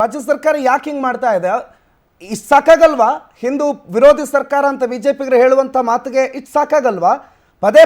ರಾಜ್ಯ ಸರ್ಕಾರ ಯಾಕೆ ಹಿಂಗೆ ಮಾಡ್ತಾ ಇದೆ? ಇಷ್ಟು ಸಾಕಾಗಲ್ವಾ? ಹಿಂದೂ ವಿರೋಧಿ ಸರ್ಕಾರ ಅಂತ ಬಿಜೆಪಿಗರು ಹೇಳುವಂಥ ಮಾತಿಗೆ ಇಷ್ಟು ಸಾಕಾಗಲ್ವಾ? ಪದೇ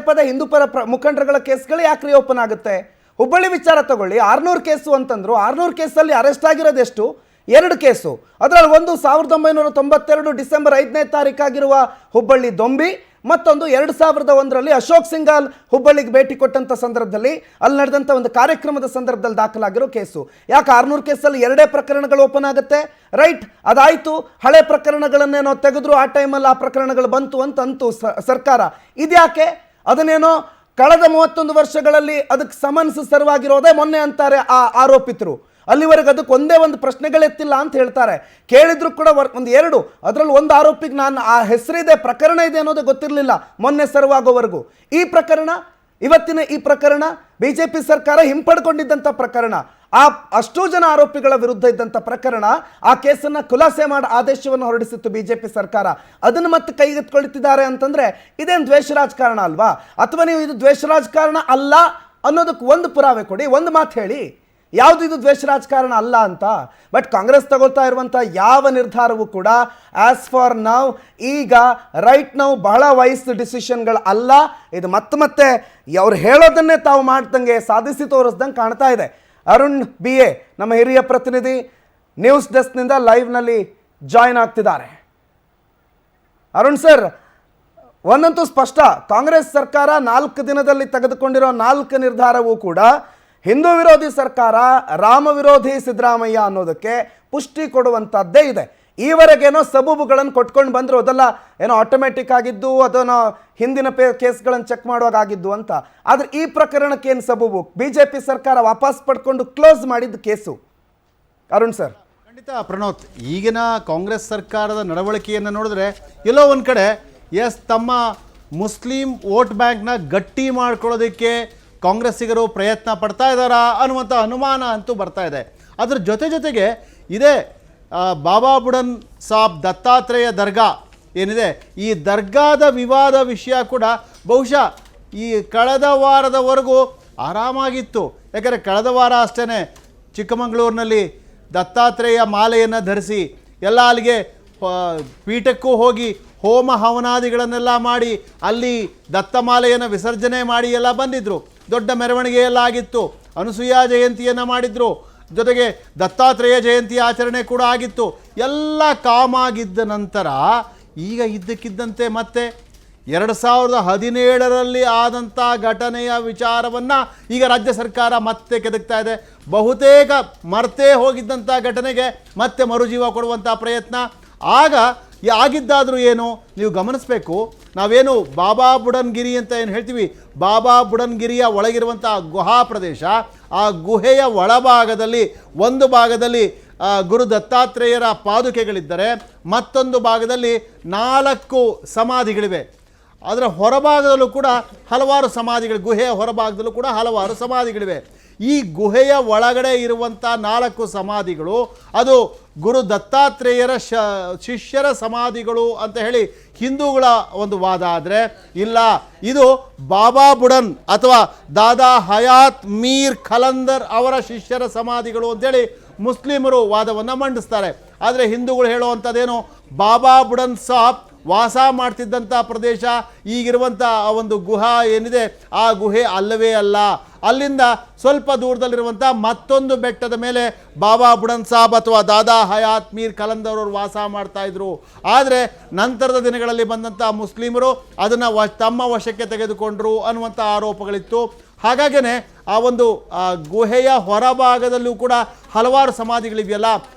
ಪದೇ ಹಿಂದೂ ಪರ ಮುಖಂಡರುಗಳ ಕೇಸ್ಗಳು ಯಾಕೆ ರಿಓಪನ್ ಆಗುತ್ತೆ? ಹುಬ್ಬಳ್ಳಿ ವಿಚಾರ ತಗೊಳ್ಳಿ, 600 ಕೇಸು ಅಂತಂದ್ರು. 600 ಕೇಸಲ್ಲಿ ಅರೆಸ್ಟ್ ಆಗಿರೋದು ಎಷ್ಟು? 2 ಕೇಸು. ಅದರಲ್ಲಿ ಒಂದು 1992 ಡಿಸೆಂಬರ್ 5ನೇ ತಾರೀಕಾಗಿರುವ ಹುಬ್ಬಳ್ಳಿ ದೊಂಬಿ, ಮತ್ತೊಂದು 2001ರಲ್ಲಿ ಅಶೋಕ್ ಸಿಂಗಾಲ್ ಹುಬ್ಬಳ್ಳಿಗೆ ಭೇಟಿ ಕೊಟ್ಟಂಥ ಸಂದರ್ಭದಲ್ಲಿ ಅಲ್ಲಿ ನಡೆದಂಥ ಒಂದು ಕಾರ್ಯಕ್ರಮದ ಸಂದರ್ಭದಲ್ಲಿ ದಾಖಲಾಗಿರೋ ಕೇಸು. ಯಾಕೆ 600 ಕೇಸಲ್ಲಿ 2 ಪ್ರಕರಣಗಳು ಓಪನ್ ಆಗುತ್ತೆ? ರೈಟ್, ಅದಾಯಿತು. ಹಳೆ ಪ್ರಕರಣಗಳನ್ನೇನೋ ತೆಗೆದ್ರು, ಆ ಟೈಮಲ್ಲಿ ಆ ಪ್ರಕರಣಗಳು ಬಂತು ಅಂತು ಸರ್ಕಾರ. ಇದ್ಯಾಕೆ? ಅದನ್ನೇನೋ ಕಳೆದ 31 ವರ್ಷಗಳಲ್ಲಿ ಅದಕ್ಕೆ ಸಮನ್ಸ್ ಸರ್ವ್ ಆಗಿರೋದೇ ಮೊನ್ನೆ ಅಂತಾರೆ ಆ ಆರೋಪಿತರು. ಅಲ್ಲಿವರೆಗೆ ಅದಕ್ಕೆ ಒಂದೇ ಒಂದು ಪ್ರಶ್ನೆಗಳೆತ್ತಿಲ್ಲ ಅಂತ ಹೇಳ್ತಾರೆ. ಕೇಳಿದ್ರು ಕೂಡ ಒಂದು 2, ಅದರಲ್ಲಿ ಒಂದು ಆರೋಪಿಗೆ ನಾನು ಆ ಹೆಸರಿದೆ, ಪ್ರಕರಣ ಇದೆ ಅನ್ನೋದೇ ಗೊತ್ತಿರಲಿಲ್ಲ ಮೊನ್ನೆ ಸರ್ವ್ ಆಗೋವರೆಗೂ. ಈ ಪ್ರಕರಣ, ಇವತ್ತಿನ ಈ ಪ್ರಕರಣ ಬಿಜೆಪಿ ಸರ್ಕಾರ ಹಿಂಪಡ್ಕೊಂಡಿದ್ದಂಥ ಪ್ರಕರಣ, ಅಷ್ಟೂ ಜನ ಆರೋಪಿಗಳ ವಿರುದ್ಧ ಇದ್ದಂಥ ಪ್ರಕರಣ. ಆ ಕೇಸನ್ನು ಖುಲಾಸೆ ಮಾಡಿ ಆದೇಶವನ್ನು ಹೊರಡಿಸಿತ್ತು ಬಿಜೆಪಿ ಸರ್ಕಾರ. ಅದನ್ನು ಮತ್ತೆ ಕೈಗೆತ್ಕೊಳ್ತಿದ್ದಾರೆ ಅಂತಂದ್ರೆ ಇದೇನು ದ್ವೇಷ ರಾಜಕಾರಣ ಅಲ್ವಾ? ಅಥವಾ ನೀವು ಇದು ದ್ವೇಷ ರಾಜಕಾರಣ ಅಲ್ಲ ಅನ್ನೋದಕ್ಕೆ ಒಂದು ಪುರಾವೆ ಕೊಡಿ, ಒಂದು ಮಾತು ಹೇಳಿ ಯಾವುದು ಇದು ದ್ವೇಷ ರಾಜಕಾರಣ ಅಲ್ಲ ಅಂತ. ಬಟ್ ಕಾಂಗ್ರೆಸ್ ತಗೊಳ್ತಾ ಇರುವಂಥ ಯಾವ ನಿರ್ಧಾರವೂ ಕೂಡ ಆಸ್ ಫಾರ್ ನೌ, ಈಗ ರೈಟ್ ನೌ ಬಹಳ ವೈಸ್ ಡಿಸಿಷನ್ಗಳು ಅಲ್ಲ. ಇದು ಮತ್ತೆ ಅವ್ರು ಹೇಳೋದನ್ನೇ ತಾವು ಮಾಡ್ದಂಗೆ ಸಾಧಿಸಿ ತೋರಿಸ್ದಂಗೆ ಕಾಣ್ತಾ ಇದೆ. ಅರುಣ್ BA ನಮ್ಮ ಹಿರಿಯ ಪ್ರತಿನಿಧಿ ನ್ಯೂಸ್ ಡೆಸ್ಕ್ನಿಂದ ಲೈವ್ನಲ್ಲಿ ಜಾಯಿನ್ ಆಗ್ತಿದ್ದಾರೆ. ಅರುಣ್ ಸರ್, ಒಂದಂತೂ ಸ್ಪಷ್ಟ, ಕಾಂಗ್ರೆಸ್ ಸರ್ಕಾರ 4 ದಿನದಲ್ಲಿ ತೆಗೆದುಕೊಂಡಿರೋ 4 ನಿರ್ಧಾರವೂ ಕೂಡ ಹಿಂದೂ ವಿರೋಧಿ ಸರ್ಕಾರ, ರಾಮ ವಿರೋಧಿ ಸಿದ್ದರಾಮಯ್ಯ ಅನ್ನೋದಕ್ಕೆ ಪುಷ್ಟಿ ಕೊಡುವಂಥದ್ದೇ ಇದೆ. ಈವರೆಗೇನೋ ಸಬೂಬುಗಳನ್ನು ಕೊಟ್ಕೊಂಡು ಬಂದರು, ಅದೆಲ್ಲ ಏನೋ ಆಟೋಮೆಟಿಕ್ ಆಗಿದ್ದು, ಅದನ್ನು ಹಿಂದಿನ ಕೇಸ್ಗಳನ್ನು ಚೆಕ್ ಮಾಡುವಾಗಾಗಿದ್ದು ಅಂತ. ಆದರೆ ಈ ಪ್ರಕರಣಕ್ಕೆ ಏನು ಸಬೂಬು? ಬಿಜೆಪಿ ಸರ್ಕಾರ ವಾಪಸ್ ಪಡ್ಕೊಂಡು ಕ್ಲೋಸ್ ಮಾಡಿದ ಕೇಸು. ಅರುಣ್ ಸರ್. ಖಂಡಿತ ಪ್ರಣೋತ್, ಈಗಿನ ಕಾಂಗ್ರೆಸ್ ಸರ್ಕಾರದ ನಡವಳಿಕೆಯನ್ನು ನೋಡಿದ್ರೆ ಎಲ್ಲೋ ಒಂದು ಕಡೆ ತಮ್ಮ ಮುಸ್ಲಿಂ ವೋಟ್ ಬ್ಯಾಂಕ್ನ ಗಟ್ಟಿ ಮಾಡ್ಕೊಳ್ಳೋದಕ್ಕೆ ಕಾಂಗ್ರೆಸ್ಸಿಗರು ಪ್ರಯತ್ನ ಪಡ್ತಾ ಇದ್ದಾರಾ ಅನ್ನುವಂಥ ಅನುಮಾನ ಅಂತೂ ಬರ್ತಾ ಇದೆ. ಅದರ ಜೊತೆಗೆ ಇದೇ ಬಾಬಾ ಬುಡನ್ ಸಾಬ್ ದತ್ತಾತ್ರೇಯ ದರ್ಗಾ ಏನಿದೆ, ಈ ದರ್ಗಾದ ವಿವಾದ ವಿಷಯ ಕೂಡ ಬಹುಶಃ ಈ ಕಳೆದ ವಾರದವರೆಗೂ ಆರಾಮಾಗಿತ್ತು. ಯಾಕಂದರೆ ಕಳೆದ ವಾರ ಅಷ್ಟೇ ಚಿಕ್ಕಮಗಳೂರಿನಲ್ಲಿ ದತ್ತಾತ್ರೇಯ ಮಾಲೆಯನ್ನು ಧರಿಸಿ ಎಲ್ಲ ಅಲ್ಲಿಗೆ ಪೀಠಕ್ಕೂ ಹೋಗಿ ಹೋಮ ಹವನಾದಿಗಳನ್ನೆಲ್ಲ ಮಾಡಿ ಅಲ್ಲಿ ದತ್ತಮಾಲೆಯನ್ನು ವಿಸರ್ಜನೆ ಮಾಡಿ ಎಲ್ಲ ಬಂದಿದ್ದರು. ದೊಡ್ಡ ಮೆರವಣಿಗೆ ಎಲ್ಲ ಆಗಿತ್ತು. ಅನಸೂಯ ಜಯಂತಿಯನ್ನು ಮಾಡಿದರು, ಜೊತೆಗೆ ದತ್ತಾತ್ರೇಯ ಜಯಂತಿ ಆಚರಣೆ ಕೂಡ ಆಗಿತ್ತು. ಎಲ್ಲ ಕಾಮಾಗಿದ್ದ ನಂತರ ಈಗ ಇದ್ದಕ್ಕಿದ್ದಂತೆ ಮತ್ತೆ 2017ರಲ್ಲಿ ಆದಂಥ ಘಟನೆಯ ವಿಚಾರವನ್ನು ಈಗ ರಾಜ್ಯ ಸರ್ಕಾರ ಮತ್ತೆ ಕೆದಕ್ತಾ ಇದೆ. ಬಹುತೇಕ ಮರ್ತೇ ಹೋಗಿದ್ದಂಥ ಘಟನೆಗೆ ಮತ್ತೆ ಮರುಜೀವ ಕೊಡುವಂಥ ಪ್ರಯತ್ನ. ಆಗ ಆಗಿದ್ದಾದರೂ ಏನು ನೀವು ಗಮನಿಸಬೇಕು. ನಾವೇನು ಬಾಬಾ ಬುಡನ್ಗಿರಿ ಅಂತ ಏನು ಹೇಳ್ತೀವಿ, ಬಾಬಾ ಬುಡನ್ಗಿರಿಯ ಒಳಗಿರುವಂಥ ಗುಹಾ ಪ್ರದೇಶ, ಆ ಗುಹೆಯ ಒಳಭಾಗದಲ್ಲಿ ಒಂದು ಭಾಗದಲ್ಲಿ ಗುರು ದತ್ತಾತ್ರೇಯರ ಪಾದುಕೆಗಳಿದ್ದರೆ, ಮತ್ತೊಂದು ಭಾಗದಲ್ಲಿ 4 ಸಮಾಧಿಗಳಿವೆ. ಅದರ ಹೊರಭಾಗದಲ್ಲೂ ಕೂಡ ಹಲವಾರು ಸಮಾಧಿಗಳು, ಗುಹೆಯ ಹೊರಭಾಗದಲ್ಲೂ ಕೂಡ ಹಲವಾರು ಸಮಾಧಿಗಳಿವೆ. ಈ ಗುಹೆಯ ಒಳಗಡೆ ಇರುವಂಥ 4 ಸಮಾಧಿಗಳು ಅದು ಗುರು ದತ್ತಾತ್ರೇಯರ ಶಿಷ್ಯರ ಸಮಾಧಿಗಳು ಅಂತ ಹೇಳಿ ಹಿಂದೂಗಳ ಒಂದು ವಾದ. ಆದರೆ ಇಲ್ಲ, ಇದು ಬಾಬಾ ಬುಡನ್ ಅಥವಾ ದಾದಾ ಹಯಾತ್ ಮೀರ್ ಖಲಂದರ್ ಅವರ ಶಿಷ್ಯರ ಸಮಾಧಿಗಳು ಅಂತೇಳಿ ಮುಸ್ಲಿಮರು ವಾದವನ್ನು ಮಂಡಿಸ್ತಾರೆ. ಆದರೆ ಹಿಂದೂಗಳು ಹೇಳುವಂಥದ್ದೇನು, ಬಾಬಾ ಬುಡನ್ ಸಾಬ್ ವಾಸ ಮಾಡ್ತಿದ್ದಂಥ ಪ್ರದೇಶ, ಈಗಿರುವಂಥ ಒಂದು ಗುಹಾ ಏನಿದೆ ಆ ಗುಹೆ ಅಲ್ಲವೇ ಅಲ್ಲ. ಅಲ್ಲಿಂದ ಸ್ವಲ್ಪ ದೂರದಲ್ಲಿರುವಂಥ ಮತ್ತೊಂದು ಬೆಟ್ಟದ ಮೇಲೆ ಬಾಬಾ ಬುಡನ್ ಸಾಬ್ ಅಥವಾ ದಾದಾ ಹಯಾತ್ ಮೀರ್ ಖಲಂದರ್ ಅವರು ವಾಸ ಮಾಡ್ತಾಯಿದ್ರು. ಆದರೆ ನಂತರದ ದಿನಗಳಲ್ಲಿ ಬಂದಂಥ ಮುಸ್ಲಿಮರು ಅದನ್ನು ತಮ್ಮ ವಶಕ್ಕೆ ತೆಗೆದುಕೊಂಡ್ರು ಅನ್ನುವಂಥ ಆರೋಪಗಳಿತ್ತು. ಹಾಗಾಗೇ ಆ ಒಂದು ಗುಹೆಯ ಹೊರಭಾಗದಲ್ಲೂ ಕೂಡ ಹಲವಾರು ಸಮಾಧಿಗಳಿವೆಯಲ್ಲ,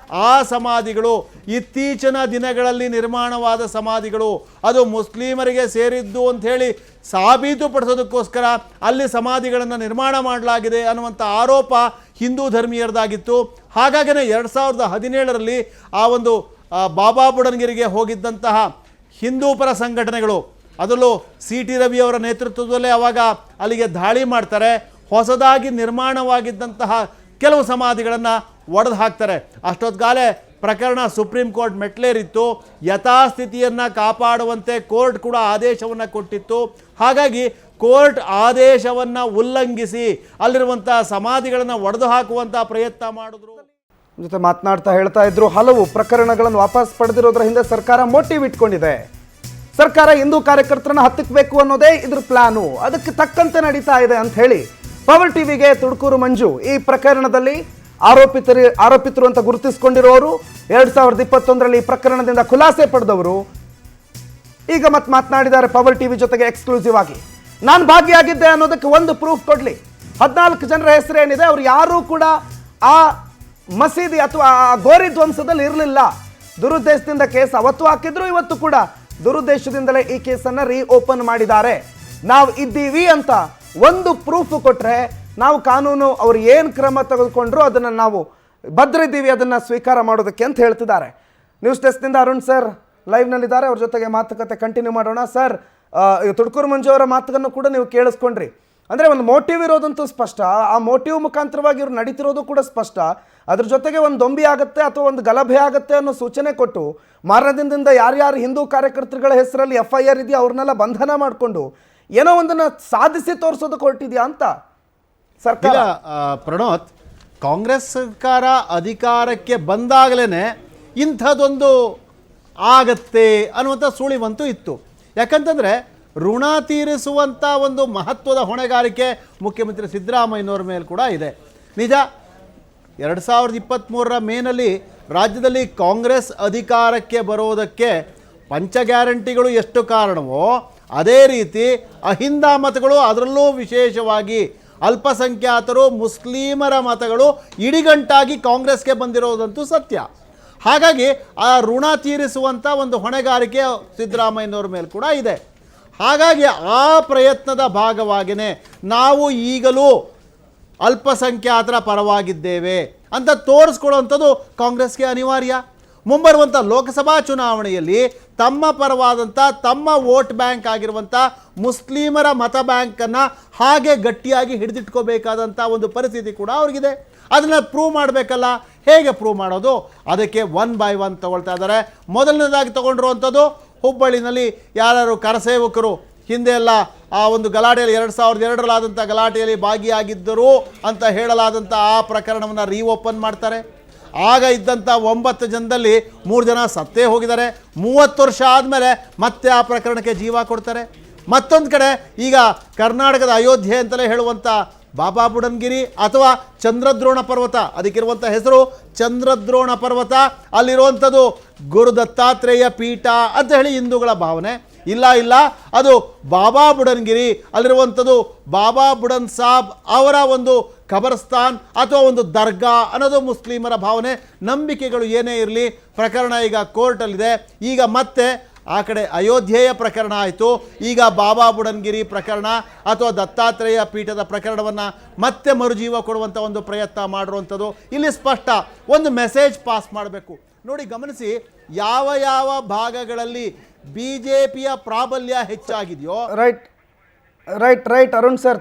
ಆ ಸಮಾಧಿಗಳು ಇತ್ತೀಚಿನ ದಿನಗಳಲ್ಲಿ ನಿರ್ಮಾಣವಾದ ಸಮಾಧಿಗಳು, ಅದು ಮುಸ್ಲಿಮರಿಗೆ ಸೇರಿದ್ದು ಅಂಥೇಳಿ ಸಾಬೀತುಪಡಿಸೋದಕ್ಕೋಸ್ಕರ ಅಲ್ಲಿ ಸಮಾಧಿಗಳನ್ನು ನಿರ್ಮಾಣ ಮಾಡಲಾಗಿದೆ ಅನ್ನುವಂಥ ಆರೋಪ ಹಿಂದೂ ಧರ್ಮೀಯರದಾಗಿತ್ತು. ಹಾಗಾಗೇ 2017ರಲ್ಲಿ ಆ ಒಂದು ಬಾಬಾ ಬುಡನ್ಗಿರಿಗೆ ಹೋಗಿದ್ದಂತಹ ಹಿಂದೂ ಪರ ಸಂಘಟನೆಗಳು, ಅದರಲ್ಲೂ CT ರವಿ ಅವರ ನೇತೃತ್ವದಲ್ಲೇ ಆವಾಗ ಅಲ್ಲಿಗೆ ದಾಳಿ ಮಾಡ್ತಾರೆ. ಹೊಸದಾಗಿ ನಿರ್ಮಾಣವಾಗಿದ್ದಂತಹ ಕೆಲವು ಸಮಾಧಿಗಳನ್ನು ಒಡೆದು ಹಾಕ್ತಾರೆ. ಅಷ್ಟೊತ್ತಿಗಾಲೇ ಪ್ರಕರಣ ಸುಪ್ರೀಂ ಕೋರ್ಟ್ ಮೆಟ್ಲೇರಿತ್ತು. ಯಥಾಸ್ಥಿತಿಯನ್ನು ಕಾಪಾಡುವಂತೆ ಕೋರ್ಟ್ ಕೂಡ ಆದೇಶವನ್ನು ಕೊಟ್ಟಿತ್ತು. ಹಾಗಾಗಿ ಕೋರ್ಟ್ ಆದೇಶವನ್ನು ಉಲ್ಲಂಘಿಸಿ ಅಲ್ಲಿರುವಂಥ ಸಮಾಧಿಗಳನ್ನು ಒಡೆದು ಹಾಕುವಂಥ ಪ್ರಯತ್ನ ಮಾಡಿದ್ರು. ಜೊತೆ ಮಾತನಾಡ್ತಾ ಹೇಳ್ತಾ ಇದ್ರು, ಹಲವು ಪ್ರಕರಣಗಳನ್ನು ವಾಪಸ್ ಪಡೆದಿರೋದ್ರ ಹಿಂದೆ ಸರ್ಕಾರ ಮೋಟಿವ್ ಇಟ್ಕೊಂಡಿದೆ. ಸರ್ಕಾರ ಹಿಂದೂ ಕಾರ್ಯಕರ್ತರನ್ನ ಹತ್ತಿಕ್ಬೇಕು ಅನ್ನೋದೇ ಇದ್ರ ಪ್ಲಾನು, ಅದಕ್ಕೆ ತಕ್ಕಂತೆ ನಡೀತಾ ಇದೆ ಅಂತ ಹೇಳಿ ಪವರ್ ಟಿವಿಗೆ ತುಡುಕೂರು ಮಂಜು ಈ ಪ್ರಕರಣದಲ್ಲಿ ಆರೋಪಿತರು ಅಂತ ಗುರುತಿಸಿಕೊಂಡಿರೋರು, 2021ರಲ್ಲಿ ಈ ಪ್ರಕರಣದಿಂದ ಖುಲಾಸೆ ಪಡೆದವರು ಈಗ ಮತ್ತೆ ಮಾತನಾಡಿದ್ದಾರೆ ಪವರ್ ಟಿವಿ ಜೊತೆಗೆ ಎಕ್ಸ್ಕ್ಲೂಸಿವ್ ಆಗಿ. ನಾನು ಭಾಗಿಯಾಗಿದ್ದೆ ಅನ್ನೋದಕ್ಕೆ ಒಂದು ಪ್ರೂಫ್ ಕೊಡ್ಲಿ. 14 ಜನರ ಹೆಸರೇನಿದೆ, ಅವ್ರು ಯಾರೂ ಕೂಡ ಆ ಮಸೀದಿ ಅಥವಾ ಆ ಗೋರಿ ಧ್ವಂಸದಲ್ಲಿ ಇರಲಿಲ್ಲ. ದುರುದ್ದೇಶದಿಂದ ಕೇಸ್ ಅವತ್ತು ಹಾಕಿದ್ರು, ಇವತ್ತು ಕೂಡ ದುರುದ್ದೇಶದಿಂದಲೇ ಈ ಕೇಸನ್ನು ರೀಓಪನ್ ಮಾಡಿದ್ದಾರೆ. ನಾವು ಇದ್ದೀವಿ ಅಂತ ಒಂದು ಪ್ರೂಫ್ ಕೊಟ್ರೆ ನಾವು ಕಾನೂನು ಅವ್ರು ಏನು ಕ್ರಮ ತೆಗೆದುಕೊಂಡ್ರು ಅದನ್ನು ನಾವು ಭದ್ರಿದ್ದೀವಿ, ಅದನ್ನು ಸ್ವೀಕಾರ ಮಾಡೋದಕ್ಕೆ ಅಂತ ಹೇಳ್ತಿದ್ದಾರೆ. ನ್ಯೂಸ್ ಡೆಸ್ಕ್ನಿಂದ ಅರುಣ್ ಸರ್ ಲೈವ್ನಲ್ಲಿದ್ದಾರೆ, ಅವ್ರ ಜೊತೆಗೆ ಮಾತುಕತೆ ಕಂಟಿನ್ಯೂ ಮಾಡೋಣ. ಸರ್, ತುಡುಕೂರು ಮಂಜು ಅವರ ಮಾತುಗಳನ್ನು ಕೂಡ ನೀವು ಕೇಳಿಸ್ಕೊಂಡ್ರಿ. ಅಂದರೆ ಒಂದು ಮೋಟಿವ್ ಇರೋದಂತೂ ಸ್ಪಷ್ಟ, ಆ ಮೋಟಿವ್ ಮುಖಾಂತರವಾಗಿ ಇವ್ರು ನಡೀತಿರೋದು ಕೂಡ ಸ್ಪಷ್ಟ. ಅದ್ರ ಜೊತೆಗೆ ಒಂದು ದೊಂಬಿ ಆಗುತ್ತೆ ಅಥವಾ ಒಂದು ಗಲಭೆ ಆಗುತ್ತೆ ಅನ್ನೋ ಸೂಚನೆ ಕೊಟ್ಟು ಮಾರನೇ ದಿನದಿಂದ ಯಾರ್ಯಾರು ಹಿಂದೂ ಕಾರ್ಯಕರ್ತರುಗಳ ಹೆಸರಲ್ಲಿ FIR ಇದೆಯಾ ಅವ್ರನ್ನೆಲ್ಲ ಬಂಧನ ಮಾಡಿಕೊಂಡು ಏನೋ ಒಂದನ್ನು ಸಾಧಿಸಿ ತೋರಿಸೋದಕ್ಕೆ ಹೊರಟಿದ್ಯಾ ಅಂತ ಸರ್ಕಾರ. ಪ್ರಣೋತ್, ಕಾಂಗ್ರೆಸ್ ಸರ್ಕಾರ ಅಧಿಕಾರಕ್ಕೆ ಬಂದಾಗಲೇ ಇಂಥದ್ದೊಂದು ಆಗತ್ತೆ ಅನ್ನುವಂಥ ಸುಳಿವಂತೂ ಇತ್ತು. ಯಾಕಂತಂದರೆ ಋಣ ತೀರಿಸುವಂಥ ಒಂದು ಮಹತ್ವದ ಹೊಣೆಗಾರಿಕೆ ಮುಖ್ಯಮಂತ್ರಿ ಸಿದ್ದರಾಮಯ್ಯನವ್ರ ಮೇಲೆ ಕೂಡ ಇದೆ. ನಿಜ, 2023ರ ಮೇನಲ್ಲಿ ರಾಜ್ಯದಲ್ಲಿ ಕಾಂಗ್ರೆಸ್ ಅಧಿಕಾರಕ್ಕೆ ಬರೋದಕ್ಕೆ ಪಂಚ ಗ್ಯಾರಂಟಿಗಳು ಎಷ್ಟು ಕಾರಣವೋ ಅದೇ ರೀತಿ ಅಹಿಂದ ಮತಗಳು, ಅದರಲ್ಲೂ ವಿಶೇಷವಾಗಿ ಅಲ್ಪಸಂಖ್ಯಾತರು ಮುಸ್ಲಿಮರ ಮತಗಳು ಇಡಿಗಂಟಾಗಿ ಕಾಂಗ್ರೆಸ್ಗೆ ಬಂದಿರೋದಂತೂ ಸತ್ಯ. ಹಾಗಾಗಿ ಆ ಋಣ ತೀರಿಸುವಂಥ ಒಂದು ಹೊಣೆಗಾರಿಕೆ ಸಿದ್ದರಾಮಯ್ಯನವ್ರ ಮೇಲೆ ಕೂಡ ಇದೆ. ಹಾಗಾಗಿ ಆ ಪ್ರಯತ್ನದ ಭಾಗವಾಗಿಯೇ ನಾವು ಈಗಲೂ ಅಲ್ಪಸಂಖ್ಯಾತರ ಪರವಾಗಿದ್ದೇವೆ ಅಂತ ತೋರಿಸ್ಕೊಳ್ಳುವಂಥದ್ದು ಕಾಂಗ್ರೆಸ್ಗೆ ಅನಿವಾರ್ಯ. ಮುಂಬರುವಂಥ ಲೋಕಸಭಾ ಚುನಾವಣೆಯಲ್ಲಿ ತಮ್ಮ ಪರವಾದಂಥ, ತಮ್ಮ ವೋಟ್ ಬ್ಯಾಂಕ್ ಆಗಿರುವಂಥ ಮುಸ್ಲಿಮರ ಮತ ಬ್ಯಾಂಕನ್ನು ಹಾಗೆ ಗಟ್ಟಿಯಾಗಿ ಹಿಡಿದಿಟ್ಕೋಬೇಕಾದಂಥ ಒಂದು ಪರಿಸ್ಥಿತಿ ಕೂಡ ಅವ್ರಿಗಿದೆ. ಅದನ್ನು ಪ್ರೂವ್ ಮಾಡಬೇಕಲ್ಲ. ಹೇಗೆ ಪ್ರೂವ್ ಮಾಡೋದು? ಅದಕ್ಕೆ 1 by 1 ತಗೊಳ್ತಾ ಇದ್ದಾರೆ. ಮೊದಲನೇದಾಗಿ ತಗೊಂಡಿರುವಂಥದ್ದು ಹುಬ್ಬಳ್ಳಿನಲ್ಲಿ ಯಾರು ಕರಸೇವಕರು ಹಿಂದೆ ಎಲ್ಲ ಆ ಒಂದು ಗಲಾಟೆಯಲ್ಲಿ 2002ರಲ್ಲಾದಂಥ ಗಲಾಟೆಯಲ್ಲಿ ಭಾಗಿಯಾಗಿದ್ದರು ಅಂತ ಹೇಳಲಾದಂಥ ಆ ಪ್ರಕರಣವನ್ನು ರೀಓಪನ್ ಮಾಡ್ತಾರೆ. ಆಗ ಇದ್ದಂಥ 9 ಜನದಲ್ಲಿ 3 ಜನ ಸತ್ತೇ ಹೋಗಿದ್ದಾರೆ. 30 ವರ್ಷ ಆದಮೇಲೆ ಮತ್ತೆ ಆ ಪ್ರಕರಣಕ್ಕೆ ಜೀವ ಕೊಡ್ತಾರೆ. ಮತ್ತೊಂದು ಕಡೆ ಈಗ ಕರ್ನಾಟಕದ ಅಯೋಧ್ಯೆ ಅಂತಲೇ ಹೇಳುವಂಥ ಬಾಬಾ ಬುಡನ್ಗಿರಿ ಅಥವಾ ಚಂದ್ರದ್ರೋಣ ಪರ್ವತ, ಅದಕ್ಕಿರುವಂಥ ಹೆಸರು ಚಂದ್ರದ್ರೋಣ ಪರ್ವತ, ಅಲ್ಲಿರುವಂಥದ್ದು ಗುರು ದತ್ತಾತ್ರೇಯ ಪೀಠ ಅಂತ ಹೇಳಿ ಹಿಂದೂಗಳ ಭಾವನೆ. ಇಲ್ಲ, ಅದು ಬಾಬಾ ಬುಡನ್ಗಿರಿ, ಅಲ್ಲಿರುವಂಥದ್ದು ಬಾಬಾ ಬುಡನ್ ಸಾಬ್ ಅವರ ಒಂದು ಖಬರ್ಸ್ತಾನ್ ಅಥವಾ ಒಂದು ದರ್ಗಾ ಅನ್ನೋದು ಮುಸ್ಲಿಮರ ಭಾವನೆ. ನಂಬಿಕೆಗಳು ಏನೇ ಇರಲಿ, ಪ್ರಕರಣ ಈಗ ಕೋರ್ಟಲ್ಲಿದೆ. ಈಗ ಮತ್ತೆ ಆ ಕಡೆ ಅಯೋಧ್ಯೆಯ ಪ್ರಕರಣ ಆಯಿತು, ಈಗ ಬಾಬಾ ಬುಡನ್ಗಿರಿ ಪ್ರಕರಣ ಅಥವಾ ದತ್ತಾತ್ರೇಯ ಪೀಠದ ಪ್ರಕರಣವನ್ನು ಮತ್ತೆ ಮರುಜೀವ ಕೊಡುವಂಥ ಒಂದು ಪ್ರಯತ್ನ ಮಾಡಿರುವಂಥದ್ದು ಇಲ್ಲಿ ಸ್ಪಷ್ಟ. ಒಂದು ಮೆಸೇಜ್ ಪಾಸ್ ಮಾಡಬೇಕು. ನೋಡಿ, ಗಮನಿಸಿ, ಯಾವ ಯಾವ ಭಾಗಗಳಲ್ಲಿ BJPಯ ಪ್ರಾಬಲ್ಯ ಹೆಚ್ಚಾಗಿದೆಯೋ. Right Arun sir.